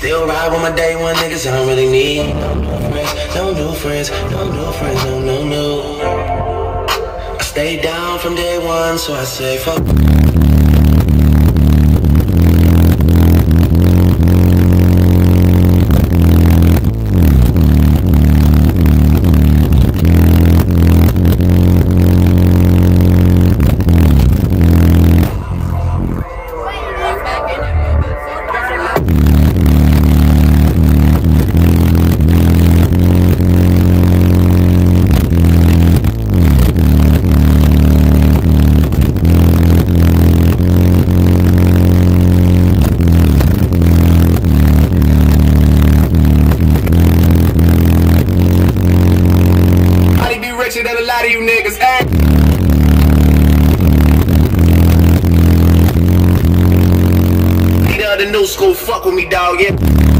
Still ride with my day one niggas I don't really need. No new friends, no new friends, no, no, no. I stayed down from day one, so I say fuck. That a lot of you niggas act. The new school fuck with me, dog, yeah.